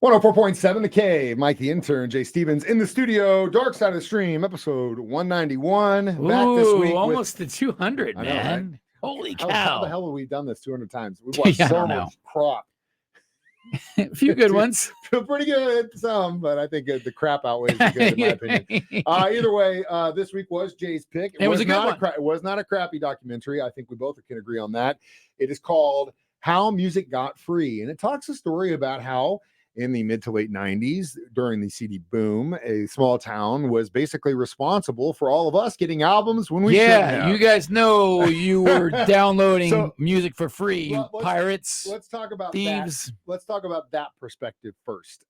104.7 The K, Mike the Intern, Jay Stevens in the studio, Dark Side of the Stream, episode 191. Back this week almost to 200, I know, man. right? Holy How cow. the hell have we done this 200 times? We've watched Yeah, I so don't know. much crap. A few good ones. Feel pretty good, some, but I think the crap outweighs the good, in my opinion. Either way, this week was Jay's pick. It was a good one. It was not a crappy documentary. I think we both can agree on that. It is called How Music Got Free, and it talks a story about how in the mid to late 90s, during the CD boom, a small town was basically responsible for all of us getting albums when we shouldn't have. You guys know you were downloading music for free, pirates. Let's talk about thieves. Let's talk about that perspective first.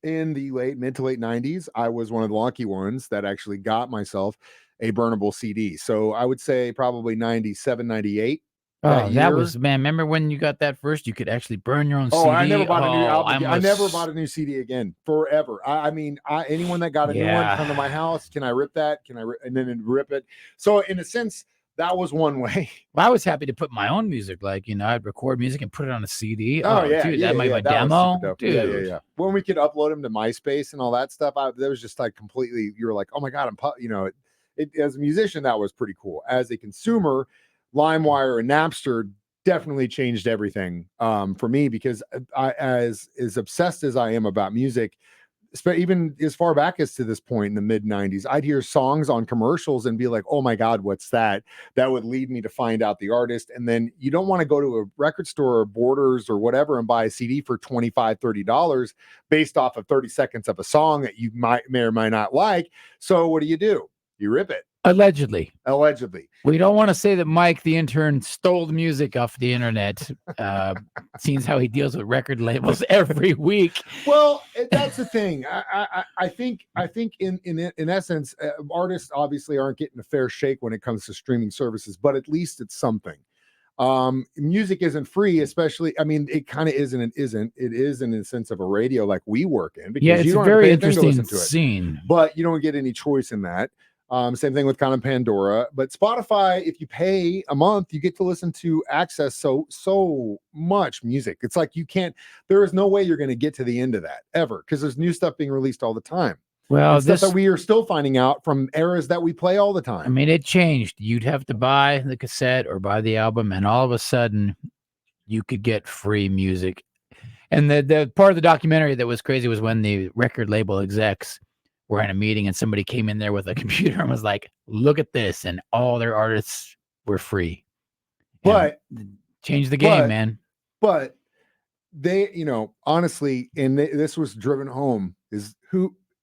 In the mid to late 90s, I was one of the lucky ones that actually got myself a burnable CD. So I would say probably 97, 98. That was, man, remember when you got that first? You could actually burn your own CD. I never bought a new album. I never bought a new CD again forever. I mean, anyone that got a new one come to my house, can I rip that? And then rip it? So in a sense, that was one way. Well, I was happy to put my own music, like, I'd record music and put it on a CD. Dude, that might be a demo. Dude. Yeah. When we could upload them to MySpace and all that stuff, there was just like completely, you were like, oh my God, as a musician, that was pretty cool. As a consumer, LimeWire and Napster definitely changed everything for me, because as obsessed as I am about music, even as far back as to this point in the mid 90s, I'd hear songs on commercials and be like, oh my God, what's that? That would lead me to find out the artist. And then you don't want to go to a record store or Borders or whatever and buy a CD for $25, $30 based off of 30 seconds of a song that you may or might not like. So what do? You rip it. Allegedly. We don't want to say that Mike, the intern, stole the music off the internet. Seems how he deals with record labels every week. Well, that's the thing. I think in essence, artists obviously aren't getting a fair shake when it comes to streaming services, but at least it's something. Music isn't free, especially. I mean, it kind of isn't and isn't. It is in the sense of a radio like we work in, because it's you don't a very have to pay attention to interesting listen to it, scene, but you don't get any choice in that. Same thing with kind of Pandora, but Spotify, if you pay a month, you get to listen to access so much music. It's like there is no way you're going to get to the end of that ever, because there's new stuff being released all the time. Well, stuff that we are still finding out from eras that we play all the time. I mean, it changed. You'd have to buy the cassette or buy the album, and all of a sudden you could get free music. And the part of the documentary that was crazy was when the record label execs were in a meeting and somebody came in there with a computer and was like, look at this. And all their artists were free. But changed the game, man. But they, honestly, and this was driven home, is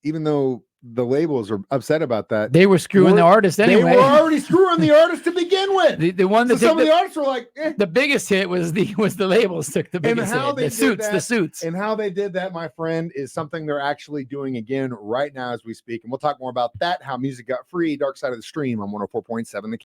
even though the labels are upset about that, they were screwing the artist anyway. They were already screwing the artist to begin with. The one that some of the artists were like, the biggest hit was the labels took the biggest hit. The suits. And how they did that, my friend, is something they're actually doing again right now as we speak. And we'll talk more about that, how music got free, Dark Side of the Stream on 104.7 The K.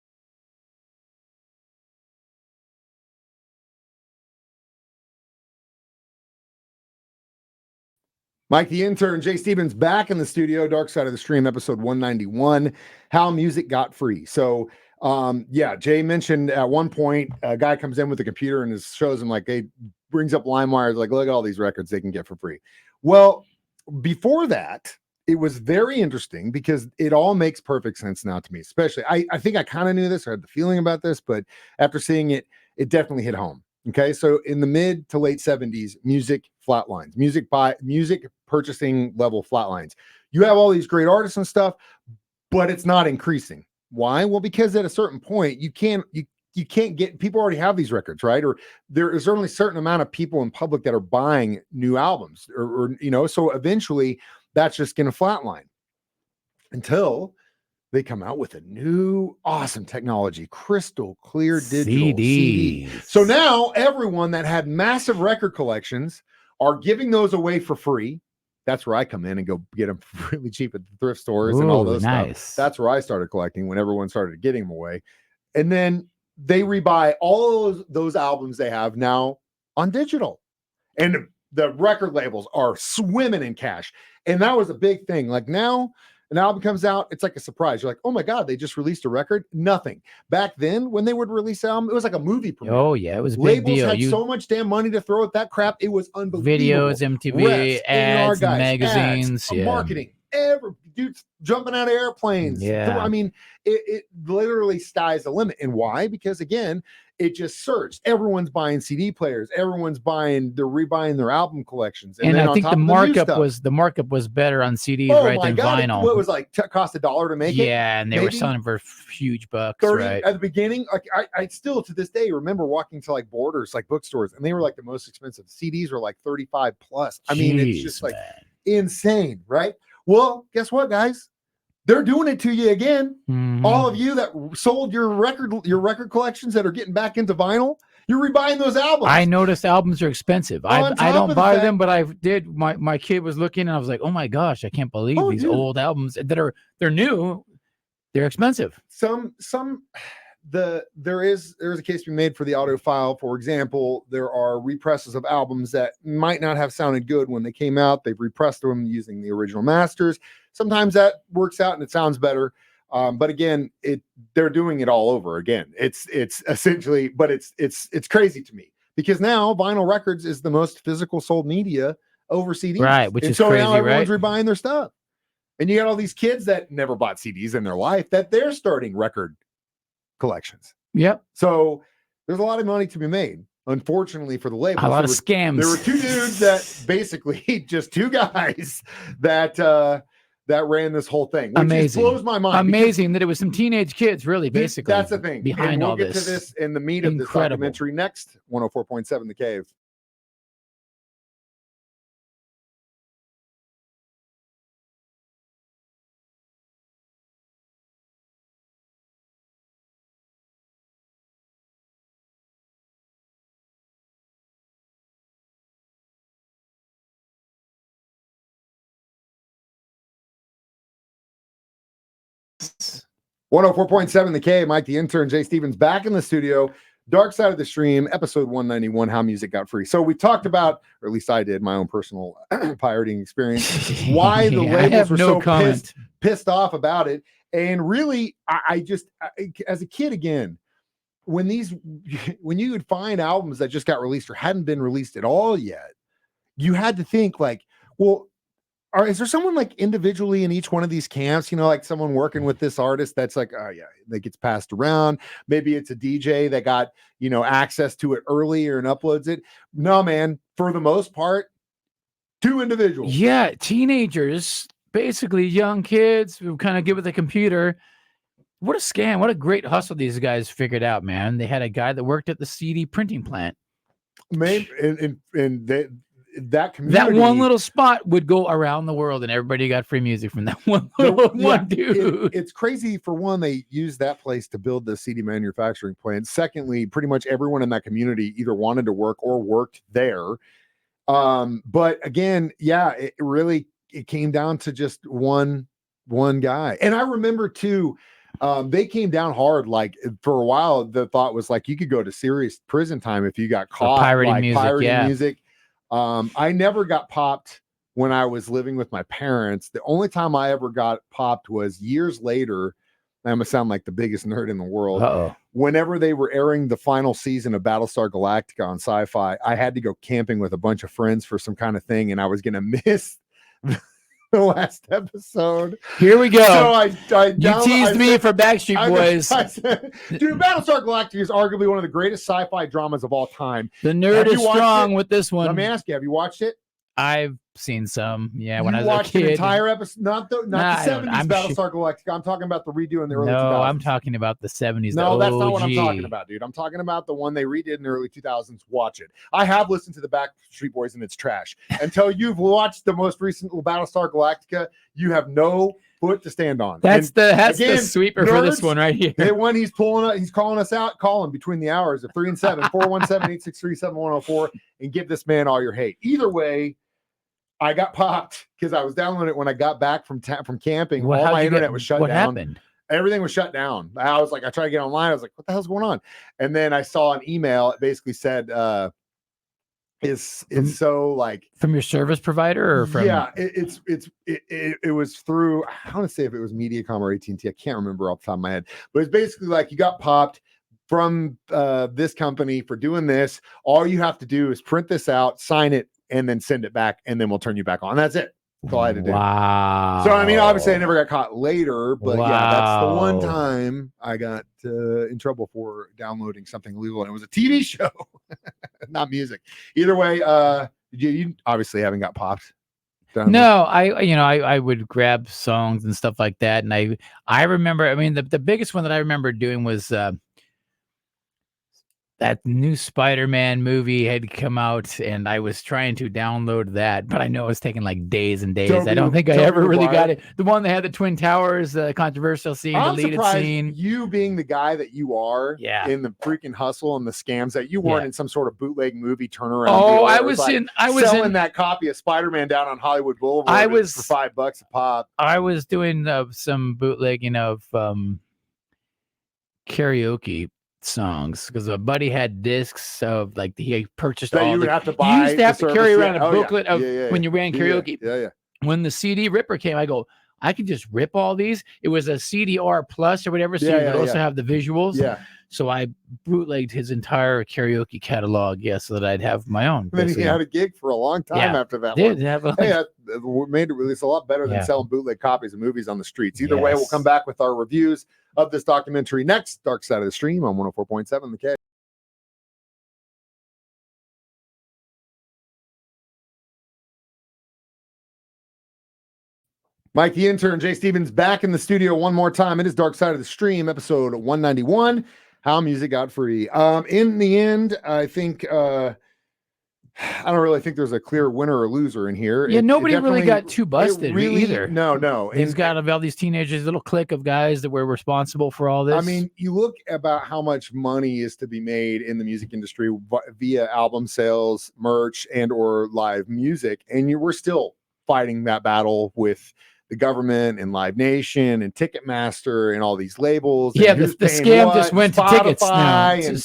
Mike the Intern, Jay Stevens back in the studio, Dark Side of the Stream, episode 191, How Music Got Free. So, Jay mentioned at one point, a guy comes in with a computer and shows him, brings up LimeWire, like, look at all these records they can get for free. Well, before that, it was very interesting because it all makes perfect sense now to me, especially, I think I kind of knew this, or had the feeling about this, but after seeing it, it definitely hit home. Okay, so in the mid to late 70s, music flatlines, music purchasing level flatlines. You have all these great artists and stuff, but it's not increasing. Why? Well, because at a certain point, you can't get, people already have these records, right? Or there is only a certain amount of people in public that are buying new albums, or so eventually that's just going to flatline until they come out with a new awesome technology, crystal clear digital CD. So now everyone that had massive record collections are giving those away for free. That's where I come in and go get them really cheap at the thrift stores and all those stuff. That's where I started collecting, when everyone started getting them away. And then they rebuy all those albums they have now on digital. And the record labels are swimming in cash. And that was a big thing. Like now, An album comes out, it's like a surprise. You're like, oh my God, they just released a record. Nothing. Back then, when they would release an album, it was like a movie premiere. Oh yeah, it was a big Labels deal. had so much damn money to throw at that crap. It was unbelievable. Videos, MTV, Reps, A&R ads, guys, magazines, ads, marketing. Dudes jumping out of airplanes. Yeah. I mean, it literally sky's the limit. And why? Because again, it just surged. Everyone's buying CD players. Everyone's they're rebuying their album collections. And then I think the markup was better on CDs, oh right, my than God, vinyl. What was like cost $1 to make it? Yeah, and they were selling for huge bucks, 30 right? At the beginning. Like I still to this day remember walking to like Borders, like bookstores, and they were like the most expensive. CDs were like 35 plus. I mean, it's just like insane, right? Well, guess what, guys? They're doing it to you again. Mm-hmm. All of you that sold your record collections that are getting back into vinyl, you're rebuying those albums. I noticed albums are expensive. I don't buy them, but I did. My kid was looking, and I was like, "Oh my gosh, I can't believe these old albums they're new. They're expensive." There is a case to be made for the audiophile. For example, there are represses of albums that might not have sounded good when they came out. They've repressed them using the original masters. Sometimes that works out and it sounds better. But again, they're doing it all over again. It's essentially, but it's crazy to me because now vinyl records is the most physical sold media over CDs, right? Which is so crazy, now everyone's right? rebuying their stuff, and you got all these kids that never bought CDs in their life that they're starting record collections. Yep. So there's a lot of money to be made. Unfortunately for the label, a lot of scams. There were two dudes that basically just two guys that ran this whole thing, which amazing. Blows my mind. Amazing that it was some teenage kids, really, basically. That's the thing. Behind we'll all get to this in the meat of this documentary next. 104.7 The Cave. This. 104.7 The Cave. Mike the Intern, Jay Stevens back in the studio. Dark Side of the Stream, episode 191, How Music Got Free. So we talked about, or at least I did, my own personal pirating experience, why the labels were so pissed off about it. And really, I just, as a kid again, when you would find albums that just got released or hadn't been released at all yet, you had to think like, well, is there someone like individually in each one of these camps, like someone working with this artist that's like, oh yeah, that gets passed around. Maybe it's a DJ that got, access to it earlier and uploads it. No, man, for the most part, two individuals. Yeah. Teenagers, basically young kids who kind of get with a computer. What a scam. What a great hustle these guys figured out, man. They had a guy that worked at the CD printing plant. Maybe, and that community, that one little spot would go around the world and everybody got free music from that one dude. It's crazy. For one, they used that place to build the CD manufacturing plant. Secondly, pretty much everyone in that community either wanted to work or worked there. But again, yeah, it came down to just one guy. And I remember too, they came down hard. Like for a while, the thought was like you could go to serious prison time if you got caught pirating music. I never got popped when I was living with my parents. The only time I ever got popped was years later. I'm gonna sound like the biggest nerd in the world. Uh-oh. Whenever they were airing the final season of Battlestar Galactica on Sci-Fi, I had to go camping with a bunch of friends for some kind of thing, and I was gonna miss the last episode. Here we go. So you teased me for Backstreet Boys. Dude, Battlestar Galactica is arguably one of the greatest sci-fi dramas of all time. The nerd is strong with this one. Let me ask you, have you watched it? I've seen some. Yeah, when I was a watched kid. An entire episode, not the 70s Battlestar Galactica. I'm talking about the redo in the early 2000s. No, I'm talking about the 70s. No, that's not what I'm talking about, dude. I'm talking about the one they redid in the early 2000s. Watch it. I have listened to the Backstreet Boys and it's trash. Until you've watched the most recent Battlestar Galactica, you have no foot to stand on. That's the sweeper nerds, for this one right here. The one he's calling us out. Call him between the hours of 3 and 7, 417-863-7104, and give this man all your hate. Either way, I got popped because I was downloading it when I got back from camping. All my internet was shut down. What happened? Everything was shut down. I was like, I tried to get online. I was like, what the hell's going on? And then I saw an email. It basically said, is so like from your service provider or from it was through, I want to say if it was Mediacom or AT&T, I can't remember off the top of my head, but it's basically like you got popped from this company for doing this. All you have to do is print this out, sign it, and then send it back, and then we'll turn you back on. That's it. That's all I had to do. Wow. So I mean, obviously I never got caught later, but yeah, that's the one time I got in trouble for downloading something illegal, and it was a TV show, not music. Either way, you obviously haven't got popped. No, I would grab songs and stuff like that, and I remember. I mean, the biggest one that I remember doing was that new Spider-Man movie had come out, and I was trying to download that, but I know it was taking like days and days. I don't think I ever really got it. The one that had the Twin Towers, the controversial scene, deleted scene. You being the guy that you are, in the freaking hustle and the scams, that you weren't in some sort of bootleg movie turnaround. Oh, I was selling that copy of Spider-Man down on Hollywood Boulevard. For $5 a pop. I was doing some bootlegging of karaoke songs because a buddy had discs of like he purchased all. You would have to buy. You used to have to carry around a booklet of when you ran karaoke. Yeah. When the CD ripper came, I go, I could just rip all these. It was a CDR plus or whatever, so you could also have the visuals. Yeah. So I bootlegged his entire karaoke catalog, so that I'd have my own. Then he had a gig for a long time after that. Made it release a lot better than selling bootleg copies of movies on the streets. Either way, we'll come back with our reviews of this documentary next. Dark Side of the Stream on 104.7 The K. Mike the Intern, Jay Stevens back in the studio one more time. It is Dark Side of the Stream, episode 191. How music got free. In the end, I think I don't really think there's a clear winner or loser in here. Yeah, nobody really got too busted either. No. He's got all these teenagers, little clique of guys that were responsible for all this. I mean, you look about how much money is to be made in the music industry via album sales, merch, and or live music, and we're still fighting that battle with the government and Live Nation and Ticketmaster and all these labels. Yeah, the scam just went to Spotify tickets now. And,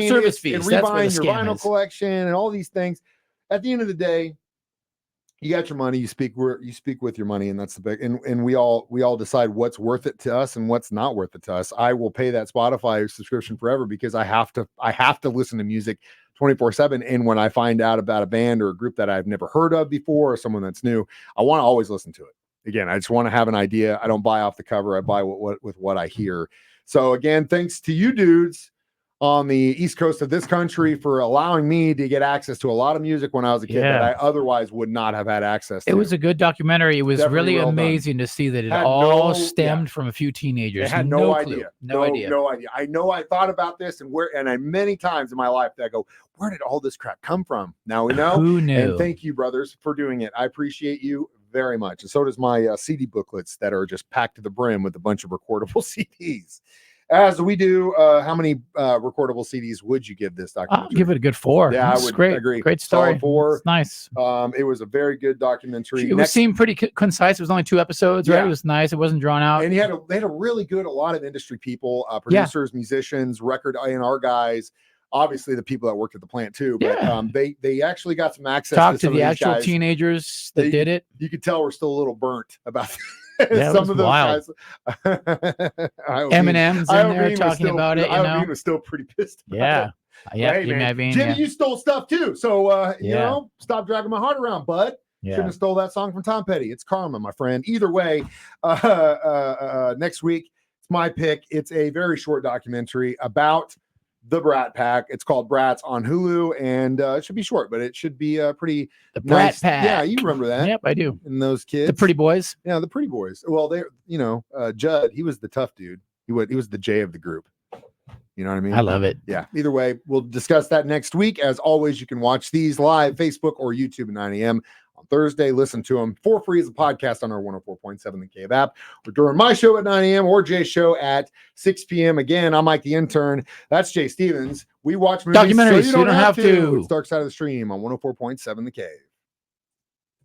service fees. And rebuying your vinyl collection and all these things. At the end of the day, you got your money. You speak with your money, and that's the big. And we all decide what's worth it to us and what's not worth it to us. I will pay that Spotify subscription forever because I have to listen to music 24/7. And when I find out about a band or a group that I've never heard of before or someone that's new, I want to always listen to it. Again, I just want to have an idea. I don't buy off the cover. I buy with what I hear. So again, thanks to you dudes on the East Coast of this country for allowing me to get access to a lot of music when I was a kid that I otherwise would not have had access to. It was a good documentary. It was definitely really amazing to see that it all stemmed from a few teenagers. They had no idea. No idea. I know I thought about this and I many times in my life that I go, where did all this crap come from? Now we know. Who knew? And thank you, brothers, for doing it. I appreciate you very much. And so does my CD booklets that are just packed to the brim with a bunch of recordable CDs. As we do, how many recordable CDs would you give this documentary? I'll give it a good 4. Yeah, I would agree. Great story. Solid 4. It's nice. It was a very good documentary. It seemed pretty concise. It was only 2 episodes, right? It was nice. It wasn't drawn out. And they had a really good, a lot of industry people, producers, musicians, record A&R guys. Obviously, the people that worked at the plant too, but they actually got some access. Talk to the actual guys. Teenagers that did it. You could tell we're still a little burnt about some of those guys. Eminem's in there talking about it. I was still pretty pissed. Yeah. Hey, man, Jimmy, you stole stuff too. So you know, stop dragging my heart around, bud. Shouldn't have stole that song from Tom Petty. It's karma, my friend. Either way, next week it's my pick. It's a very short documentary about the Brat Pack. It's called Brats on Hulu, and it should be short, but it should be pretty. The Brat Pack. Yeah, you remember that? Yep, I do. And those kids, the pretty boys. Yeah, the pretty boys. Well, they're Judd. He was the tough dude. He was the J of the group. You know what I mean? I love it. Yeah. Either way, we'll discuss that next week. As always, you can watch these live, Facebook or YouTube at 9 a.m. on Thursday. Listen to them for free as a podcast on our 104.7 The Cave app, or during my show at 9 a.m. or Jay's show at 6 p.m. Again, I'm Mike the Intern. That's Jay Stevens. We watch movies documentaries, so you don't have to. It's Dark Side of the Stream on 104.7 The Cave.